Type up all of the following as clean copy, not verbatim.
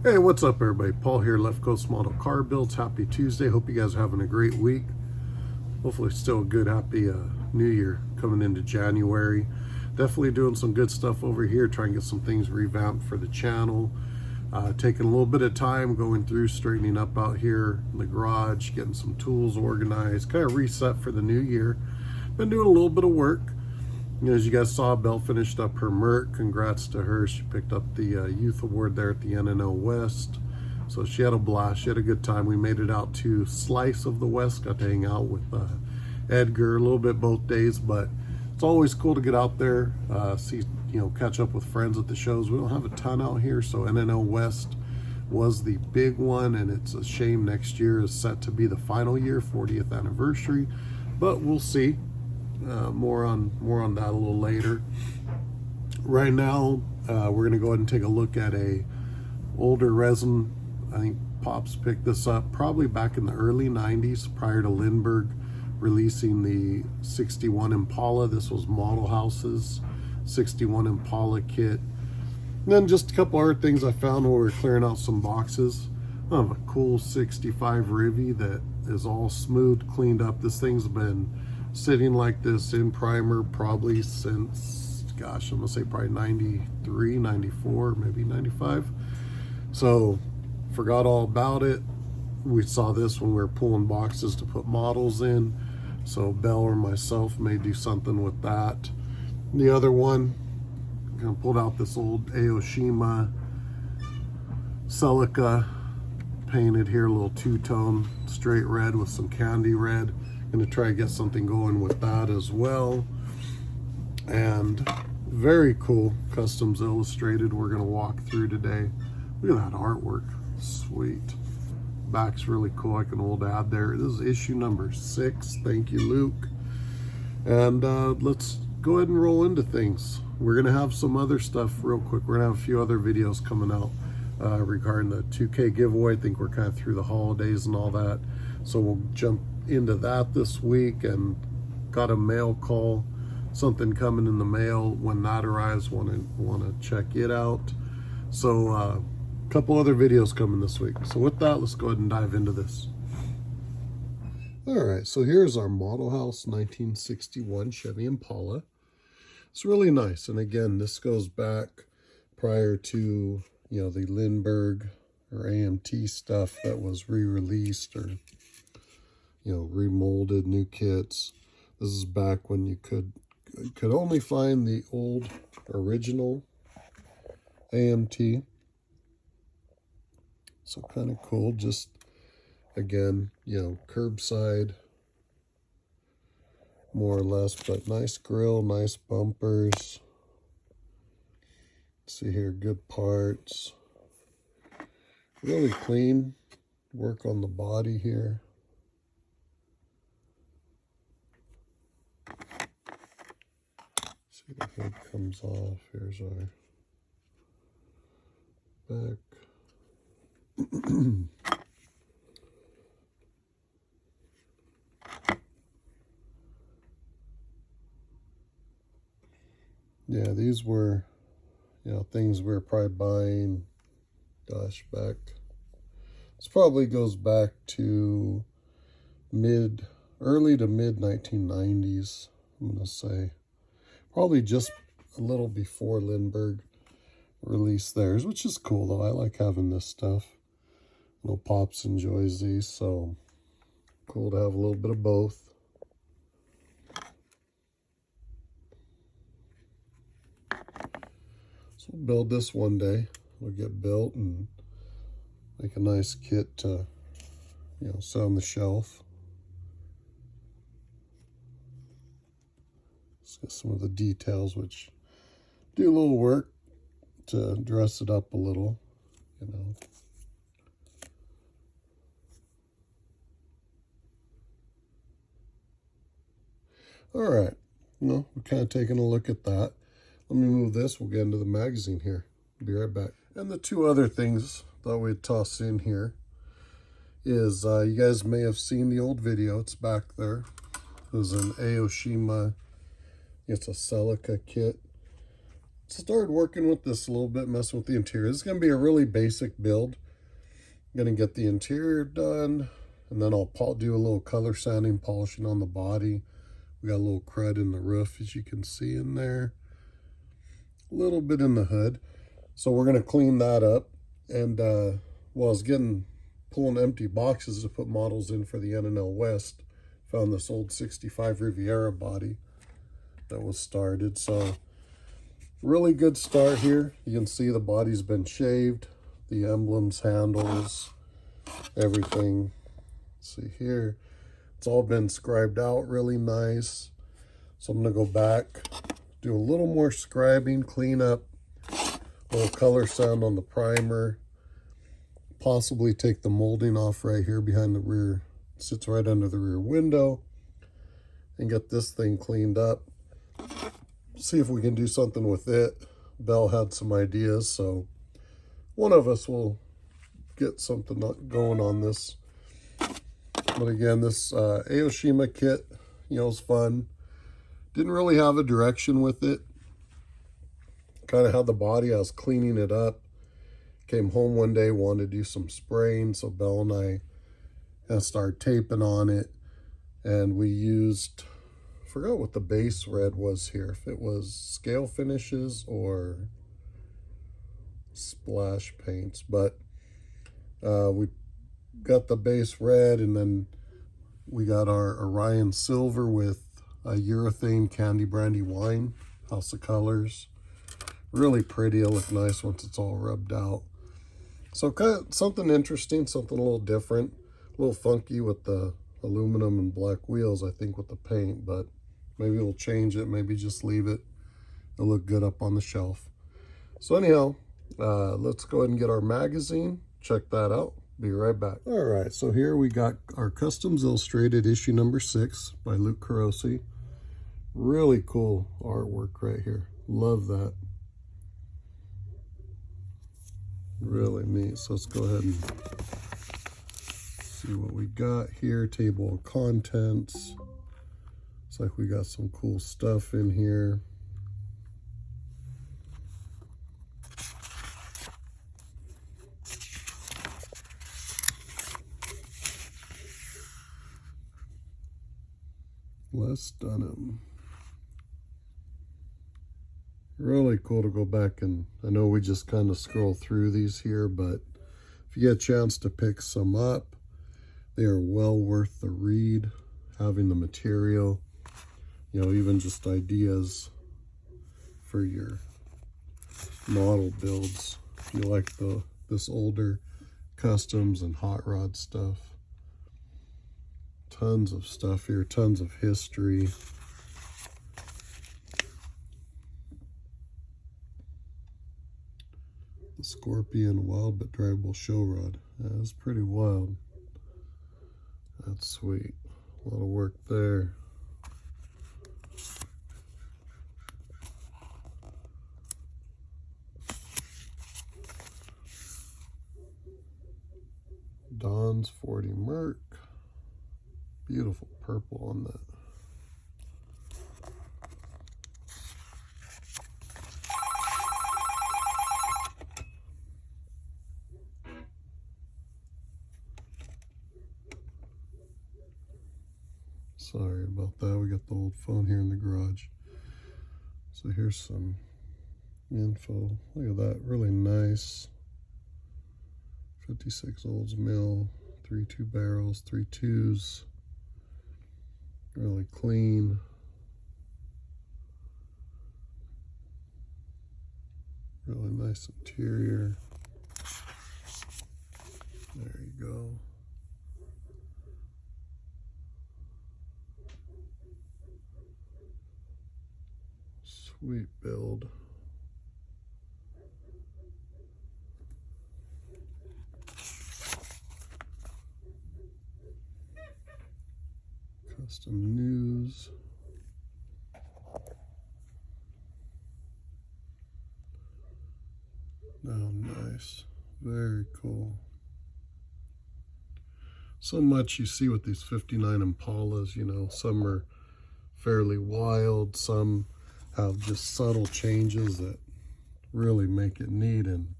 Hey, what's up everybody? Paul here, Left Coast Model Car Builds. Happy Tuesday. Hope you guys are having a great week. Hopefully still a good, happy new year coming into January. Definitely doing some good stuff over here, trying to get some things revamped for the channel. Taking a little bit of time going through, straightening up out here in the garage, getting some tools organized, kind of reset for the new year. Been doing a little bit of work. As you guys saw, Belle finished up her Merc. Congrats to her. She picked up the Youth Award there at the NNL West. So she had a blast. She had a good time. We made it out to Slice of the West. Got to hang out with Edgar a little bit both days. But it's always cool to get out there, see, catch up with friends at the shows. We don't have a ton out here. So NNL West was the big one. And it's a shame next year is set to be the final year, 40th anniversary. But we'll see. More on that a little later. Right now, we're gonna go ahead and take a look at a older resin. I think Pops picked this up probably back in the early 90s, prior to Lindbergh releasing the 61 Impala. This was Modelhaus's 61 Impala kit. And then just a couple other things I found while we were clearing out some boxes. I have a cool 65 Rivy that is all smooth, cleaned up. This thing's been sitting like this in primer probably since, gosh, I'm gonna say probably 93, 94, maybe 95. So forgot all about it. We saw this when we were pulling boxes to put models in. So Belle or myself may do something with that. The other one, kind of pulled out this old Aoshima Celica, painted here, a little two-tone straight red with some candy red. Gonna try to get something going with that as well. And very cool Kustoms Illustrated we're gonna walk through today. Look at that artwork, sweet. Back's really cool, like an old ad there. This is issue number 6, thank you Luke. And let's go ahead and roll into things. We're gonna have some other stuff real quick. We're gonna have a few other videos coming out regarding the 2K giveaway. I think we're kind of through the holidays and all that. So we'll jump into that this week, and got a mail call, something coming in the mail. When that arrives, want to check it out. So a couple other videos coming this week. So with that, let's go ahead and dive into this. All right, so here's our Modelhaus 1961 Chevy Impala. It's really nice, and again, this goes back prior to the Lindbergh or AMT stuff that was re-released or remolded, new kits. This is back when you could only find the old original AMT. So kind of cool. Just again, curbside more or less, but nice grill, nice bumpers. See here, good parts. Really clean work on the body here. See, the hood comes off. Here's our back. Yeah, these were, things we were probably buying, gosh, back. This probably goes back to early to mid 1990s, I'm going to say. Probably just a little before Lindbergh released theirs, which is cool though. I like having this stuff. I know Pops enjoys these, so cool to have a little bit of both. So we'll build this one day. We'll get built and make a nice kit to, sit on the shelf. Get some of the details, which do a little work to dress it up a little, All right, we're kind of taking a look at that. Let me move this. We'll get into the magazine here. Be right back. And the two other things that we'd toss in here is you guys may have seen the old video. It's back there. It was an Aoshima. It's a Celica kit. started working with this a little bit, messing with the interior. This is going to be a really basic build. I'm going to get the interior done, and then I'll do a little color sanding, polishing on the body. We got a little crud in the roof, as you can see in there. A little bit in the hood. So we're going to clean that up. And while I was pulling empty boxes to put models in for the N&L West, found this old 65 Riviera body that was started. So really good start here. You can see the body's been shaved, the emblems, handles, everything. See here, it's all been scribed out really nice. So I'm gonna go back, do a little more scribing, clean up, a little color sound on the primer, possibly take the molding off right here behind the rear, it sits right under the rear window, and get this thing cleaned up. See if we can do something with it. Belle had some ideas, so one of us will get something going on this. But again, this Aoshima kit, you know, is fun. Didn't really have a direction with it. Kind of had the body, I was cleaning it up. Came home one day, wanted to do some spraying, so Belle and I started taping on it. And we used, forgot what the base red was here, if it was scale finishes or splash paints, but we got the base red, and then we got our Orion silver with a urethane candy brandy wine, House of Colors. Really pretty, it'll look nice once it's all rubbed out. So kind of something interesting, something a little different, a little funky with the aluminum and black wheels, I think, with the paint, but maybe we'll change it, maybe just leave it. It'll look good up on the shelf. So anyhow, let's go ahead and get our magazine, check that out. Be right back. All right, so here we got our Kustoms Illustrated issue number 6 by Luke Carosi. Really cool artwork right here. Love that. Really neat. So let's go ahead and see what we got here. Table of contents. Looks like we got some cool stuff in here. Les Dunham. Really cool to go back, and I know we just kind of scroll through these here, but if you get a chance to pick some up, they are well worth the read. Having the material, you know, even just ideas for your model builds. If you like this older customs and hot rod stuff. Tons of stuff here, tons of history. The Scorpion wild but drivable show rod. That's pretty wild. That's sweet. A lot of work there. Don's 40 Merc. Beautiful purple on that. Sorry about that. We got the old phone here in the garage. So here's some info. Look at that. Really nice. 56 Oldsmill. 3.2 barrels. 3.2s. Really clean. Really nice interior. There you go. Sweet build. Custom news. Oh, nice. Very cool. So much you see with these 59 Impalas, you know, some are fairly wild, some have just subtle changes that really make it neat. And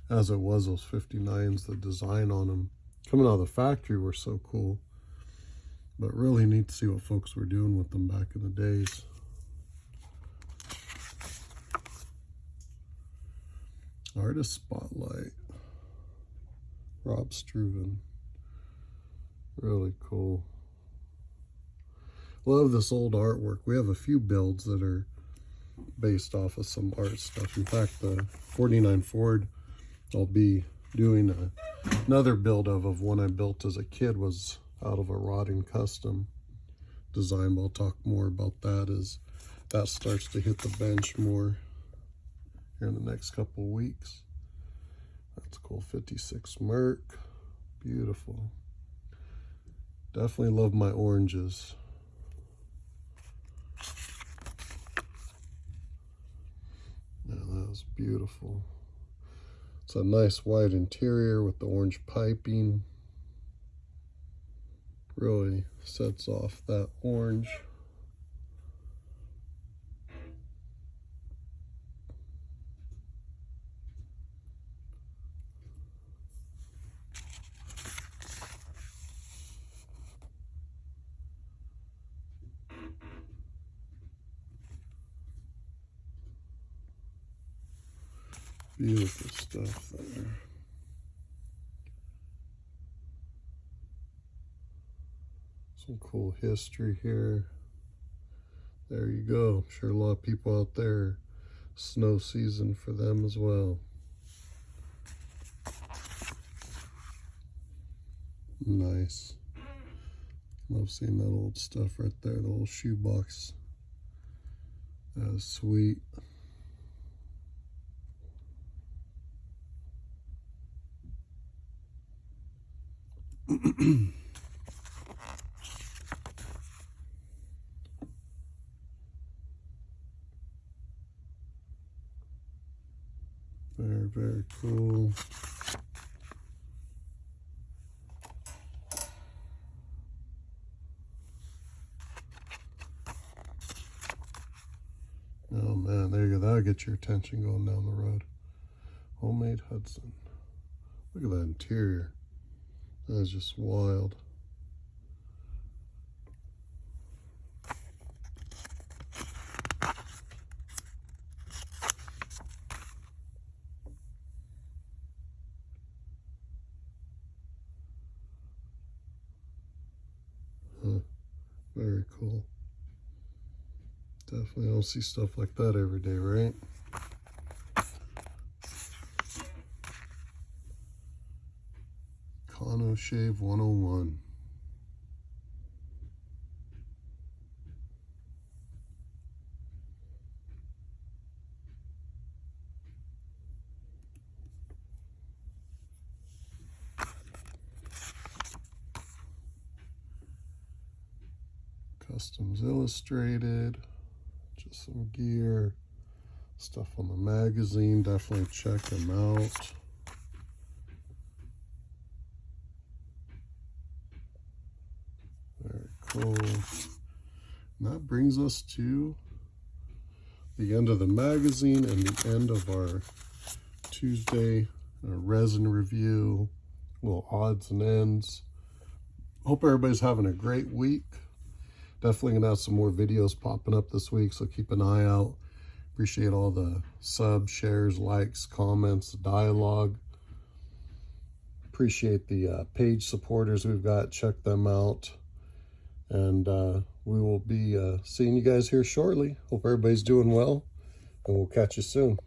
as it was, those 59s, the design on them coming out of the factory were so cool. But really neat to see what folks were doing with them back in the days. Artist Spotlight. Rob Struven. Really cool. Love this old artwork. We have a few builds that are based off of some art stuff. In fact, the 49 Ford I'll be doing another build of one I built as a kid, was out of a Rodin custom design. I'll talk more about that as that starts to hit the bench more here in the next couple weeks. That's cool. 56 Merc. Beautiful. Definitely love my oranges. Yeah, that was beautiful. It's a nice white interior with the orange piping. Really sets off that orange. Beautiful stuff there. Some cool history here. There you go. I'm sure a lot of people out there, snow season for them as well. Nice. Love seeing that old stuff right there, the little shoebox. That is sweet. Very, very cool. Oh man, there you go. That'll get your attention going down the road. Homemade Hudson. Look at that interior. That is just wild. Very cool. Definitely don't see stuff like that every day, right? Kano Shave 101. Kustoms Illustrated, just some gear, stuff on the magazine. Definitely check them out. Very cool. And that brings us to the end of the magazine and the end of our Tuesday resin review, little odds and ends. Hope everybody's having a great week. Definitely gonna have some more videos popping up this week, so keep an eye out. Appreciate all the subs, shares, likes, comments, dialogue. Appreciate the page supporters we've got. Check them out. And we will be seeing you guys here shortly. Hope everybody's doing well, and we'll catch you soon.